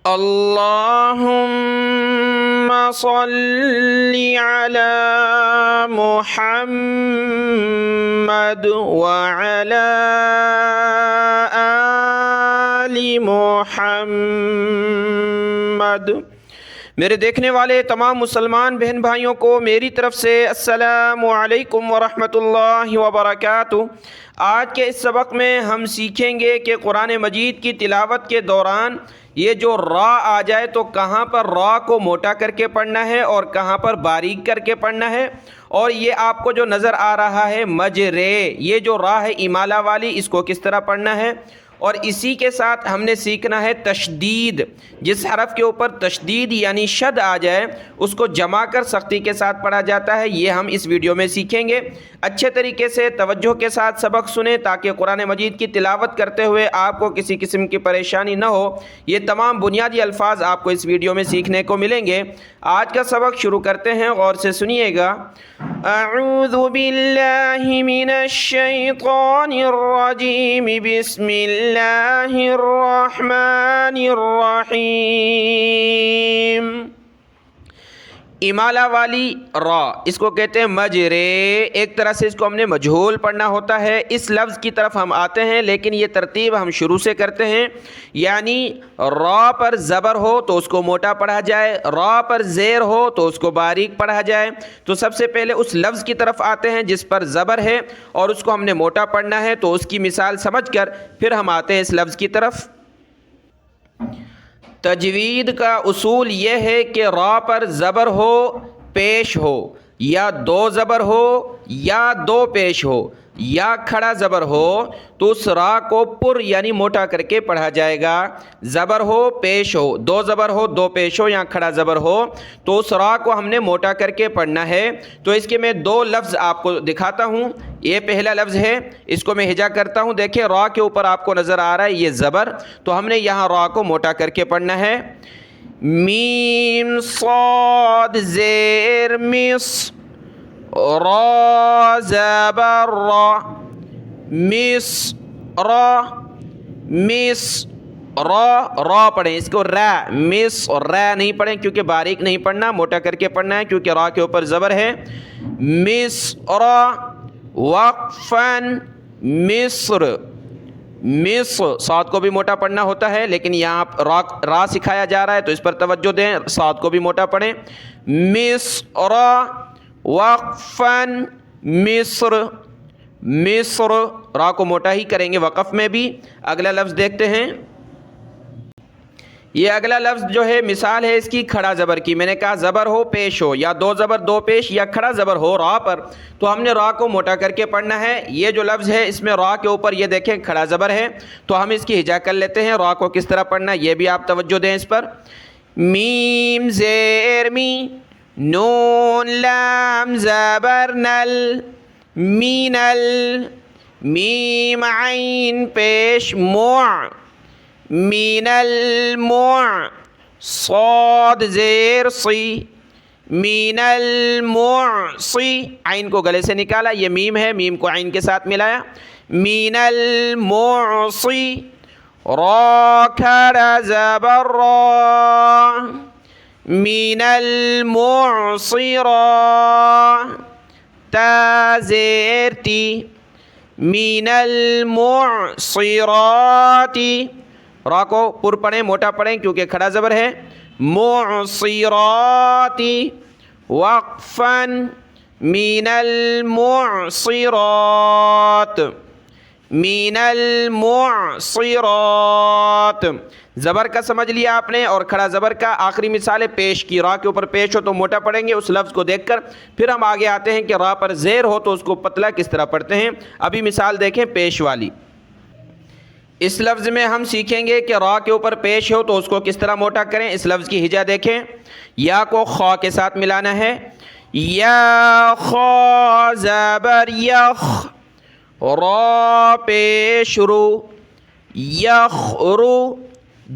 اللهم صل على محمد وعلى آل محمد۔ میرے دیکھنے والے تمام مسلمان بہن بھائیوں کو میری طرف سے السلام علیکم ورحمۃ اللہ وبرکاتہ۔ آج کے اس سبق میں ہم سیکھیں گے کہ قرآن مجید کی تلاوت کے دوران یہ جو را آ جائے تو کہاں پر را کو موٹا کر کے پڑھنا ہے اور کہاں پر باریک کر کے پڑھنا ہے، اور یہ آپ کو جو نظر آ رہا ہے مجرے، یہ جو را ہے امالہ والی، اس کو کس طرح پڑھنا ہے۔ اور اسی کے ساتھ ہم نے سیکھنا ہے تشدید، جس حرف کے اوپر تشدید یعنی شد آ جائے اس کو جما کر سختی کے ساتھ پڑھا جاتا ہے، یہ ہم اس ویڈیو میں سیکھیں گے۔ اچھے طریقے سے توجہ کے ساتھ سبق سنیں تاکہ قرآن مجید کی تلاوت کرتے ہوئے آپ کو کسی قسم کی پریشانی نہ ہو۔ یہ تمام بنیادی الفاظ آپ کو اس ویڈیو میں سیکھنے کو ملیں گے۔ آج کا سبق شروع کرتے ہیں، غور سے سنیے گا۔ اعوذ باللہ من الشیطان الرجیم، بسم اللہ الرحمن الرحیم۔ امالہ والی را، اس کو کہتے ہیں مجرے، ایک طرح سے اس کو ہم نے مجہول پڑھنا ہوتا ہے۔ اس لفظ کی طرف ہم آتے ہیں لیکن یہ ترتیب ہم شروع سے کرتے ہیں، یعنی را پر زبر ہو تو اس کو موٹا پڑھا جائے، را پر زیر ہو تو اس کو باریک پڑھا جائے۔ تو سب سے پہلے اس لفظ کی طرف آتے ہیں جس پر زبر ہے اور اس کو ہم نے موٹا پڑھنا ہے، تو اس کی مثال سمجھ کر پھر ہم آتے ہیں اس لفظ کی طرف۔ تجوید کا اصول یہ ہے کہ را پر زبر ہو پیش ہو، یا دو زبر ہو یا دو پیش ہو، یا کھڑا زبر ہو تو اس را کو پر یعنی موٹا کر کے پڑھا جائے گا۔ زبر ہو پیش ہو، دو زبر ہو دو پیش ہو یا کھڑا زبر ہو تو اس را کو ہم نے موٹا کر کے پڑھنا ہے۔ تو اس کے میں دو لفظ آپ کو دکھاتا ہوں۔ یہ پہلا لفظ ہے، اس کو میں ہجا کرتا ہوں، دیکھیں را کے اوپر آپ کو نظر آ رہا ہے یہ زبر، تو ہم نے یہاں را کو موٹا کر کے پڑھنا ہے۔ میم صاد زیر مص، را زبر را، مص را، مص را، را پڑھیں، اس کو را، مص اور را نہیں پڑھیں کیونکہ باریک نہیں پڑھنا، موٹا کر کے پڑھنا ہے کیونکہ را کے اوپر زبر ہے۔ مصر وقفاً، مصر، مصر، صاد کو بھی موٹا پڑھنا ہوتا ہے لیکن یہاں را سکھایا جا رہا ہے تو اس پر توجہ دیں، صاد کو بھی موٹا پڑھیں۔ مصر وقفاً، مصر، مصر، را کو موٹا ہی کریں گے وقف میں بھی۔ اگلا لفظ دیکھتے ہیں۔ یہ اگلا لفظ جو ہے مثال ہے اس کی کھڑا زبر کی، میں نے کہا زبر ہو پیش ہو، یا دو زبر دو پیش یا کھڑا زبر ہو را پر، تو ہم نے را کو موٹا کر کے پڑھنا ہے۔ یہ جو لفظ ہے اس میں را کے اوپر یہ دیکھیں کھڑا زبر ہے تو ہم اس کی ہجا کر لیتے ہیں۔ را کو کس طرح پڑھنا ہے یہ بھی آپ توجہ دیں اس پر۔ میم زیر می، نون لام زبر نل، مینل، میم عین پیش موع، مین الموع، صاد زیر صی، مین المعصی، عین کو گلے سے نکالا، یہ میم ہے، میم کو عین کے ساتھ ملایا، مین المعصی، را کھڑا زبر را، مین المعصرا، تا زیر تی، مین المعصراتی، را کو پر پڑھیں موٹا پڑھیں کیونکہ کھڑا زبر ہے۔ معصراتی وقفاً، مین المعصرات، مین المعصرات۔ زبر کا سمجھ لیا آپ نے اور کھڑا زبر کا۔ آخری مثال ہے پیش کی، را کے اوپر پیش ہو تو موٹا پڑھیں گے اس لفظ کو دیکھ کر، پھر ہم آگے آتے ہیں کہ را پر زیر ہو تو اس کو پتلا کس طرح پڑھتے ہیں۔ ابھی مثال دیکھیں پیش والی۔ اس لفظ میں ہم سیکھیں گے کہ را کے اوپر پیش ہو تو اس کو کس طرح موٹا کریں۔ اس لفظ کی ہجا دیکھیں، یا کو خا کے ساتھ ملانا ہے، یا خا زبر یخ، را پیش رو، یخرو،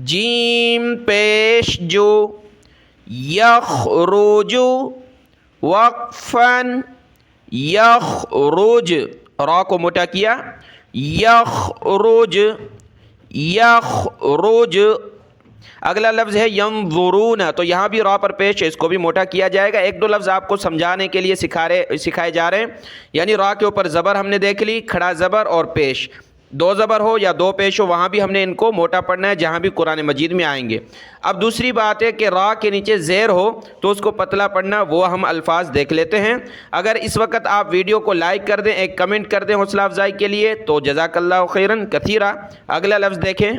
جیم پیش جو، یخرجو، وقفاً، یخرج، را کو موٹا کیا، یخرج، یخرج، اگلا لفظ ہے ینظرون، تو یہاں بھی را پر پیش ہے، اس کو بھی موٹا کیا جائے گا۔ ایک دو لفظ آپ کو سمجھانے کے لیے سکھائے جا رہے ہیں، یعنی را کے اوپر زبر ہم نے دیکھ لی، کھڑا زبر اور پیش، دو زبر ہو یا دو پیش ہو وہاں بھی ہم نے ان کو موٹا پڑھنا ہے، جہاں بھی قرآن مجید میں آئیں گے۔ اب دوسری بات ہے کہ را کے نیچے زیر ہو تو اس کو پتلا پڑھنا، وہ ہم الفاظ دیکھ لیتے ہیں۔ اگر اس وقت آپ ویڈیو کو لائک کر دیں، ایک کمنٹ کر دیں حوصلہ افزائی کے لیے، تو جزاک اللہ خیرن کثیرا۔ اگلا لفظ دیکھیں،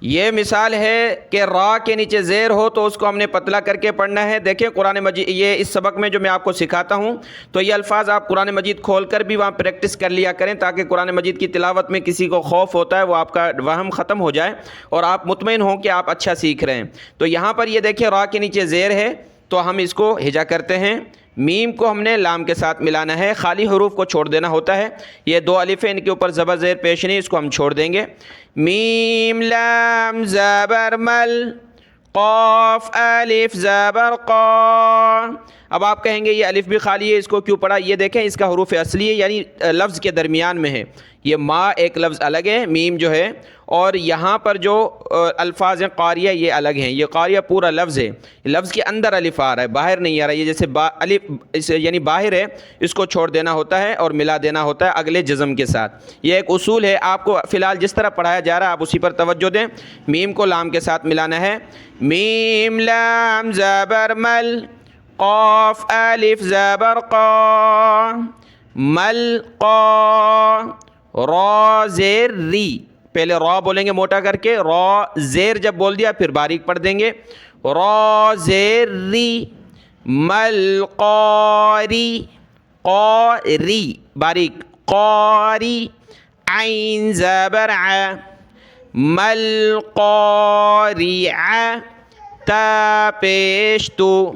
یہ مثال ہے کہ را کے نیچے زیر ہو تو اس کو ہم نے پتلا کر کے پڑھنا ہے۔ دیکھیں قرآن مجید، یہ اس سبق میں جو میں آپ کو سکھاتا ہوں تو یہ الفاظ آپ قرآن مجید کھول کر بھی وہاں پریکٹس کر لیا کریں، تاکہ قرآن مجید کی تلاوت میں کسی کو خوف ہوتا ہے وہ آپ کا وہم ختم ہو جائے اور آپ مطمئن ہوں کہ آپ اچھا سیکھ رہے ہیں۔ تو یہاں پر یہ دیکھیں را کے نیچے زیر ہے تو ہم اس کو ہجا کرتے ہیں، میم کو ہم نے لام کے ساتھ ملانا ہے، خالی حروف کو چھوڑ دینا ہوتا ہے۔ یہ دو الف ہیں، ان کے اوپر زبر زیر پیش نہیں، اس کو ہم چھوڑ دیں گے۔ میم لام زبر مل، قاف الف زبر قا۔ اب آپ کہیں گے یہ الف بھی خالی ہے، اس کو کیوں پڑھا؟ یہ دیکھیں اس کا حروف اصلی ہے، یعنی لفظ کے درمیان میں ہے۔ یہ ما ایک لفظ الگ ہے، میم جو ہے، اور یہاں پر جو الفاظ ہیں قاریہ یہ الگ ہیں۔ یہ قاریہ پورا لفظ ہے، لفظ کے اندر الف آ رہا ہے، باہر نہیں آ رہا ہے۔ یہ جیسے الف یعنی باہر ہے، اس کو چھوڑ دینا ہوتا ہے اور ملا دینا ہوتا ہے اگلے جزم کے ساتھ۔ یہ ایک اصول ہے، آپ کو فی الحال جس طرح پڑھایا جا رہا ہے آپ اسی پر توجہ دیں۔ میم کو لام کے ساتھ ملانا ہے، میم لام زبر مل، قاف الف زبر قا، مل قا، را زیر ری، پہلے را بولیں گے موٹا کر کے، را زیر جب بول دیا پھر باریک پڑھ دیں گے، را زیر ری، مل قاری، قاری باریک، قاری، عین زبر ع، مل قاریع، تا پیش تو،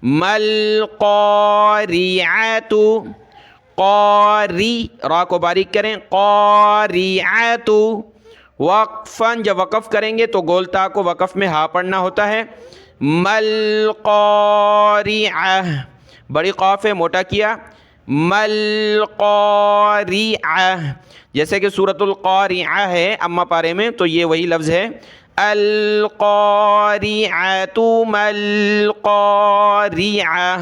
مل قاریعۃ، قاری، را کو باریک کریں، قاریعۃ، وقفاً جب وقف کریں گے تو گولتا کو وقف میں ہا پڑھنا ہوتا ہے، مل قاریعہ، بڑی قاف ہے موٹا کیا، مل قاریعہ، جیسے کہ سورۃ القاریعہ ہے اما پارے میں تو یہ وہی لفظ ہے، القاریعۃ مل قاریعہ۔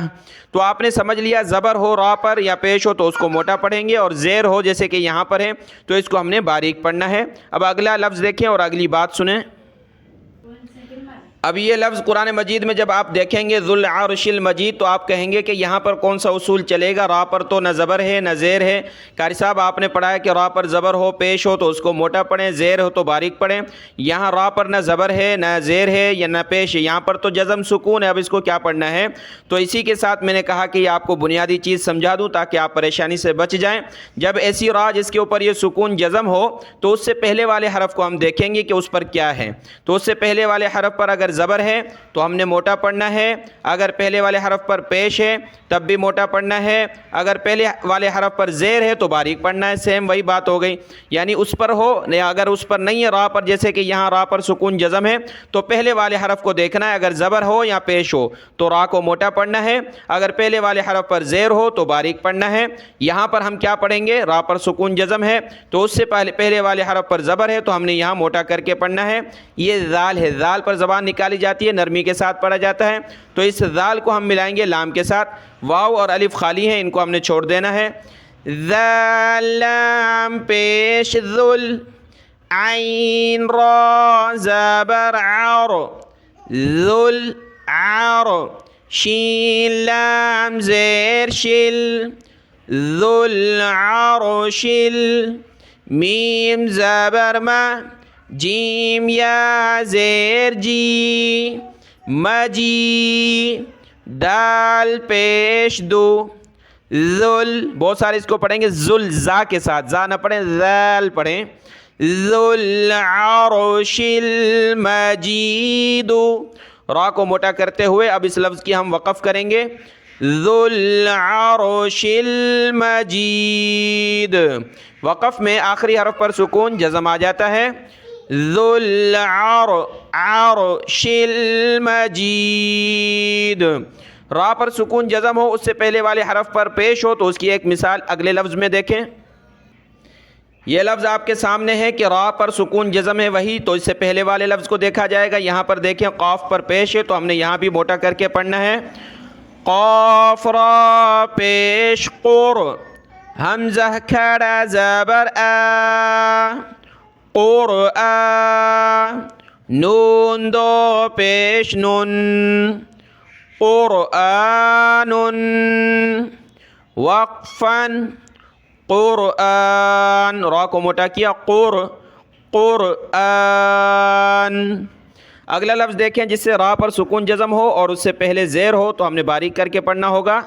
تو آپ نے سمجھ لیا، زبر ہو را پر یا پیش ہو تو اس کو موٹا پڑھیں گے، اور زیر ہو جیسے کہ یہاں پر ہے تو اس کو ہم نے باریک پڑھنا ہے۔ اب اگلا لفظ دیکھیں اور اگلی بات سنیں۔ اب یہ لفظ قرآن مجید میں جب آپ دیکھیں گے ذو العرش المجید تو آپ کہیں گے کہ یہاں پر کون سا اصول چلے گا؟ را پر تو نہ زبر ہے نہ زیر ہے۔ قاری صاحب آپ نے پڑھا ہے کہ را پر زبر ہو پیش ہو تو اس کو موٹا پڑھیں، زیر ہو تو باریک پڑھیں۔ یہاں را پر نہ زبر ہے نہ زیر ہے یا نہ پیش ہے، یہاں پر تو جزم سکون ہے، اب اس کو کیا پڑھنا ہے؟ تو اسی کے ساتھ میں نے کہا کہ یہ آپ کو بنیادی چیز سمجھا دوں تاکہ آپ پریشانی سے بچ جائیں۔ جب ایسی را جس کے اوپر یہ سکون جزم ہو تو اس سے پہلے والے حرف کو ہم دیکھیں گے کہ اس پر کیا ہے۔ تو اس سے پہلے والے حرف پر اگر زبر ہے تو ہم نے موٹا پڑھنا ہے، اگر پہلے والے حرف پر پیش ہے تب بھی موٹا پڑھنا ہے، اگر پہلے والے حرف پر زیر ہے تو باریک پڑھنا ہے۔ سیم وہی بات ہو گئی، یعنی اس پر ہو یا اگر اس پر نہیں ہے را پر، جیسے کہ یہاں را پر سکون جزم ہے تو پہلے والے حرف کو دیکھنا ہے، اگر زبر ہو یا پیش ہو تو را کو موٹا پڑھنا ہے، اگر پہلے والے حرف پر زیر ہو تو باریک پڑھنا ہے۔ یہاں پر ہم کیا پڑھیں گے؟ را پر سکون جزم ہے تو اس سے پہلے والے حرف پر زبر ہے تو ہم نے یہاں موٹا کر کے پڑھنا ہے۔ یہ ذال ہے، ذال پر زبان نکالی جاتی ہے، نرمی کے ساتھ پڑھا جاتا ہے، تو اس ذال کو ہم ملائیں گے لام کے ساتھ۔ واو اور الف خالی ہیں، ان کو ہم نے چھوڑ دینا ہے۔ ذال لام پیش ذل، عین را زبر عر، ذل عر، شین لام زیر شل، ذل عرشل، میم زبر ما، جیم یا زیر جی، مجی، دال پیش دو، ذل، بہت سارے اس کو پڑھیں گے ذل، زا کے ساتھ، زا نہ پڑھیں ذال پڑھیں، ذل عرش المجید، را کو موٹا کرتے ہوئے اب اس لفظ کی ہم وقف کریں گے، ذل عرش المجید۔ وقف میں آخری حرف پر سکون جزم آ جاتا ہے، ذل عرش المجید۔ را پر سکون جزم ہو، اس سے پہلے والے حرف پر پیش ہو تو اس کی ایک مثال اگلے لفظ میں دیکھیں۔ یہ لفظ آپ کے سامنے ہے کہ را پر سکون جزم ہے وہی، تو اس سے پہلے والے لفظ کو دیکھا جائے گا. یہاں پر دیکھیں قاف پر پیش ہے تو ہم نے یہاں بھی موٹا کر کے پڑھنا ہے. قاف را پیش قر، حمزہ کھڑا زبر آ، قرآن. نون دو پیش نون، قرآن. وقفاً قرآن، را کو موٹا کیا قرآن. اگلا لفظ دیکھیں جس سے را پر سکون جزم ہو اور اس سے پہلے زیر ہو تو ہم نے باریک کر کے پڑھنا ہوگا.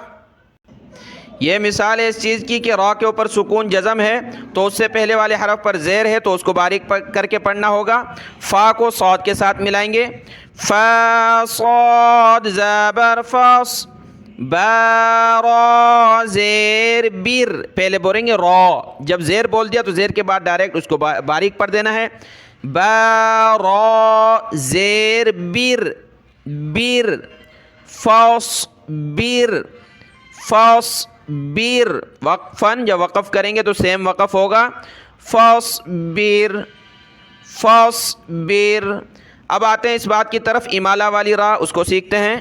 یہ مثال ہے اس چیز کی کہ را کے اوپر سکون جزم ہے تو اس سے پہلے والے حرف پر زیر ہے تو اس کو باریک کر کے پڑھنا ہوگا. فا کو صاد کے ساتھ ملائیں گے. فا صاد زبر فص، با را زیر بر. پہلے بولیں گے را، جب زیر بول دیا تو زیر کے بعد ڈائریکٹ اس کو باریک پڑھ دینا ہے. با را زیر بر، بر. فص بر، فص بر. وقفاً جب وقف کریں گے تو سیم وقف ہوگا. فص بر، فص بر. اب آتے ہیں اس بات کی طرف امالہ والی را، اس کو سیکھتے ہیں.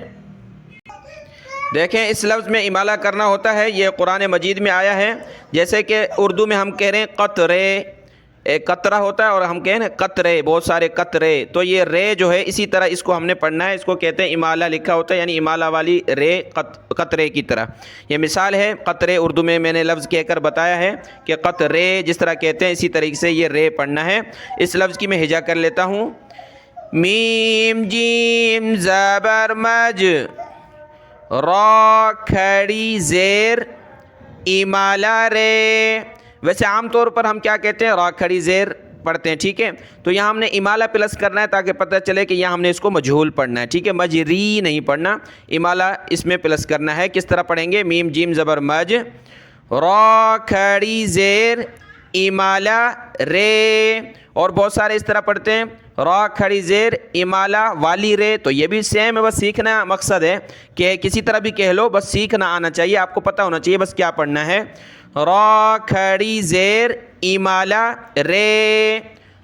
دیکھیں اس لفظ میں امالہ کرنا ہوتا ہے، یہ قرآن مجید میں آیا ہے. جیسے کہ اردو میں ہم کہہ رہے ہیں قطرے، ایک قطرہ ہوتا ہے اور ہم کہیں نا قطرے، بہت سارے قطرے. تو یہ رے جو ہے اسی طرح اس کو ہم نے پڑھنا ہے. اس کو کہتے ہیں امالہ لکھا ہوتا ہے، یعنی امالہ والی رے، قطرے کی طرح. یہ مثال ہے قطرے، اردو میں نے لفظ کہہ کر بتایا ہے کہ قطرے جس طرح کہتے ہیں اسی طریقے سے یہ رے پڑھنا ہے. اس لفظ کی میں ہجا کر لیتا ہوں. میم جیم زبر مج، را کھڑی زیر امالہ رے. ویسے عام طور پر ہم کیا کہتے ہیں، را کھڑی زیر پڑھتے ہیں، ٹھیک ہے. تو یہاں ہم نے امالہ پلس کرنا ہے تاکہ پتہ چلے کہ یہاں ہم نے اس کو مجہول پڑھنا ہے، ٹھیک ہے. مجری نہیں پڑھنا، امالہ اس میں پلس کرنا ہے. کس طرح پڑھیں گے؟ میم جیم زبر مج، را کھڑی زیر امالہ رے. اور بہت سارے اس طرح پڑھتے ہیں را کھڑی زیر امالہ والی رے. تو یہ بھی سیم ہے، بس سیکھنا مقصد ہے کہ کسی طرح بھی کہہ لو، بس سیکھنا آنا چاہیے، آپ کو پتہ ہونا چاہیے بس کیا پڑھنا ہے. را کھڑی زیر امالہ رے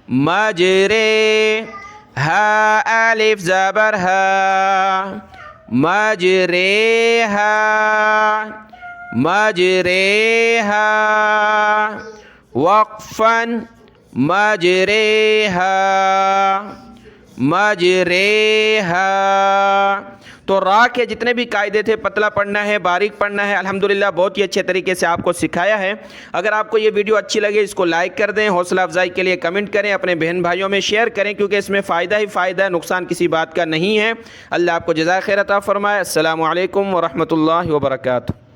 مجرے، ہا الف زبر ہا مجرے ہا مجرے ہا. وقفاً مجرے ہا مجرے ہا. تو را کے جتنے بھی قاعدے تھے پتلا پڑھنا ہے، باریک پڑھنا ہے. الحمدللہ بہت ہی اچھے طریقے سے آپ کو سکھایا ہے. اگر آپ کو یہ ویڈیو اچھی لگے اس کو لائک کر دیں، حوصلہ افزائی کے لیے کمنٹ کریں، اپنے بہن بھائیوں میں شیئر کریں کیونکہ اس میں فائدہ ہی فائدہ ہے، نقصان کسی بات کا نہیں ہے. اللہ آپ کو جزائے خیر عطا فرمائے. السلام علیکم ورحمۃ اللہ وبرکاتہ.